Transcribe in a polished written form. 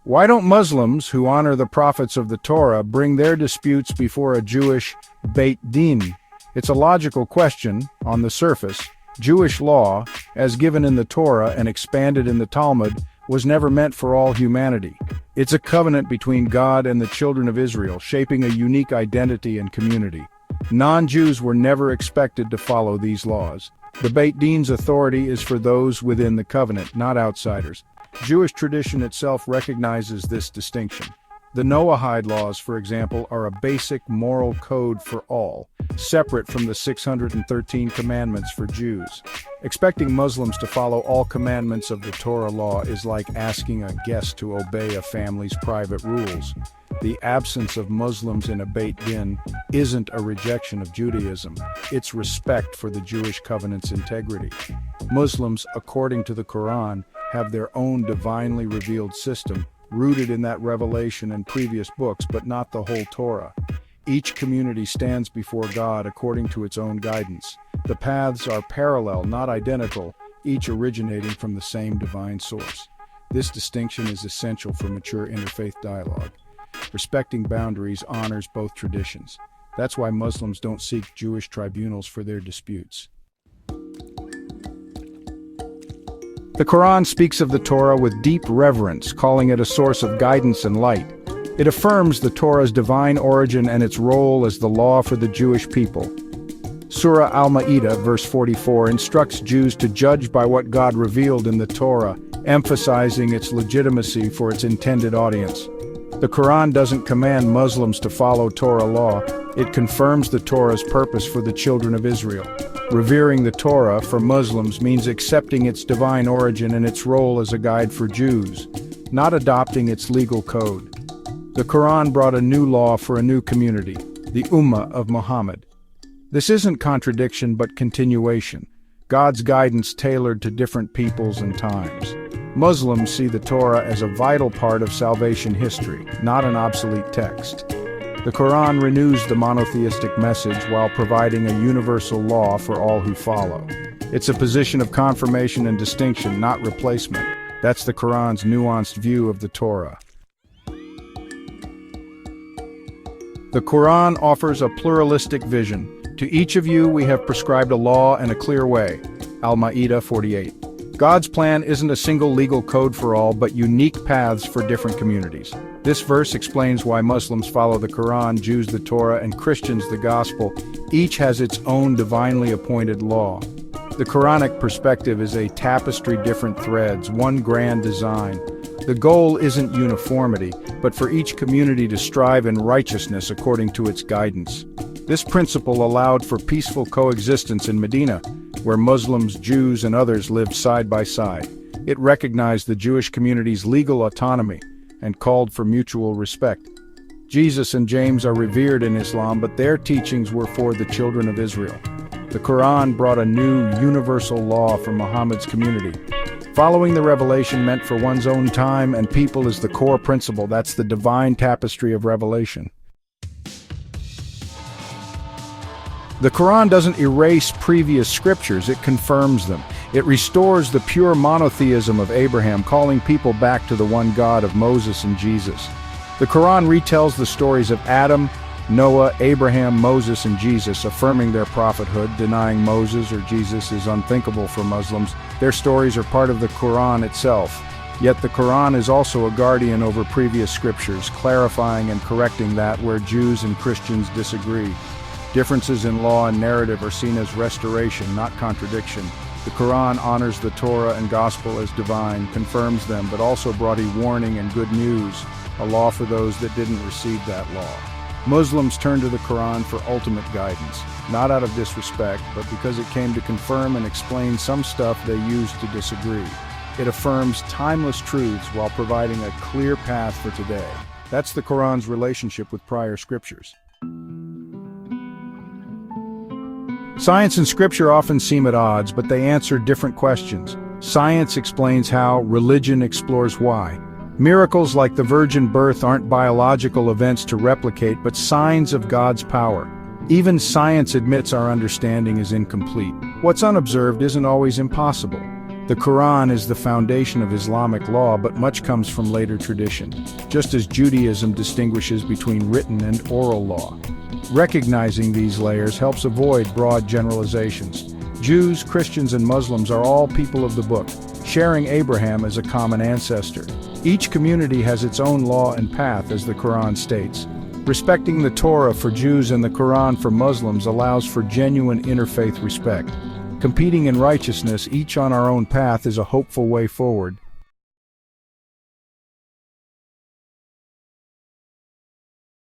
Why don't Muslims, who honor the prophets of the Torah, bring their disputes before a Jewish Beit Din? It's a logical question, on the surface. Jewish law, as given in the Torah and expanded in the Talmud, was never meant for all humanity. It's a covenant between God and the children of Israel, shaping a unique identity and community. Non-Jews were never expected to follow these laws. The Beit Din's authority is for those within the covenant, not outsiders. Jewish tradition itself recognizes this distinction. The Noahide laws, for example, are a basic moral code for all, separate from the 613 commandments for Jews. Expecting Muslims to follow all commandments of the Torah law is like asking a guest to obey a family's private rules. The absence of Muslims in a Beit Din isn't a rejection of Judaism, it's respect for the Jewish covenant's integrity. Muslims, according to the Qur'an, have their own divinely revealed system, rooted in that revelation and previous books, but not the whole Torah. Each community stands before God according to its own guidance. The paths are parallel, not identical, each originating from the same divine source. This distinction is essential for mature interfaith dialogue. Respecting boundaries honors both traditions. That's why Muslims don't seek Jewish tribunals for their disputes. The Quran speaks of the Torah with deep reverence, calling it a source of guidance and light. It affirms the Torah's divine origin and its role as the law for the Jewish people. Surah Al-Ma'idah, verse 44, instructs Jews to judge by what God revealed in the Torah, emphasizing its legitimacy for its intended audience. The Quran doesn't command Muslims to follow Torah law, it confirms the Torah's purpose for the children of Israel. Revering the Torah for Muslims means accepting its divine origin and its role as a guide for Jews, not adopting its legal code. The Quran brought a new law for a new community, the Ummah of Muhammad. This isn't contradiction but continuation, God's guidance tailored to different peoples and times. Muslims see the Torah as a vital part of salvation history, not an obsolete text. The Quran renews the monotheistic message while providing a universal law for all who follow. It's a position of confirmation and distinction, not replacement. That's the Quran's nuanced view of the Torah. The Quran offers a pluralistic vision. To each of you we have prescribed a law and a clear way. Al-Ma'idah 48. God's plan isn't a single legal code for all, but unique paths for different communities. This verse explains why Muslims follow the Quran, Jews the Torah, and Christians the Gospel. Each has its own divinely appointed law. The Quranic perspective is a tapestry, different threads, one grand design. The goal isn't uniformity, but for each community to strive in righteousness according to its guidance. This principle allowed for peaceful coexistence in Medina, where Muslims, Jews, and others lived side by side. It recognized the Jewish community's legal autonomy and called for mutual respect. Jesus and James are revered in Islam, but their teachings were for the children of Israel. The Quran brought a new, universal law for Muhammad's community. Following the revelation meant for one's own time and people is the core principle. That's the divine tapestry of revelation. The Quran doesn't erase previous scriptures, it confirms them. It restores the pure monotheism of Abraham, calling people back to the one God of Moses and Jesus. The Quran retells the stories of Adam, Noah, Abraham, Moses, and Jesus, affirming their prophethood. Denying Moses or Jesus is unthinkable for Muslims. Their stories are part of the Quran itself. Yet the Quran is also a guardian over previous scriptures, clarifying and correcting that where Jews and Christians disagree. Differences in law and narrative are seen as restoration, not contradiction. The Quran honors the Torah and Gospel as divine, confirms them, but also brought a warning and good news, a law for those that didn't receive that law. Muslims turn to the Quran for ultimate guidance, not out of disrespect, but because it came to confirm and explain some stuff they used to disagree. It affirms timeless truths while providing a clear path for today. That's the Quran's relationship with prior scriptures. Science and scripture often seem at odds, but they answer different questions. Science explains how, religion explores why. Miracles like the virgin birth aren't biological events to replicate, but signs of God's power. Even science admits our understanding is incomplete. What's unobserved isn't always impossible. The Qur'an is the foundation of Islamic law, but much comes from later tradition, just as Judaism distinguishes between written and oral law. Recognizing these layers helps avoid broad generalizations. Jews, Christians, and Muslims are all people of the book, sharing Abraham as a common ancestor. Each community has its own law and path, as the Qur'an states. Respecting the Torah for Jews and the Qur'an for Muslims allows for genuine interfaith respect. Competing in righteousness, each on our own path, is a hopeful way forward.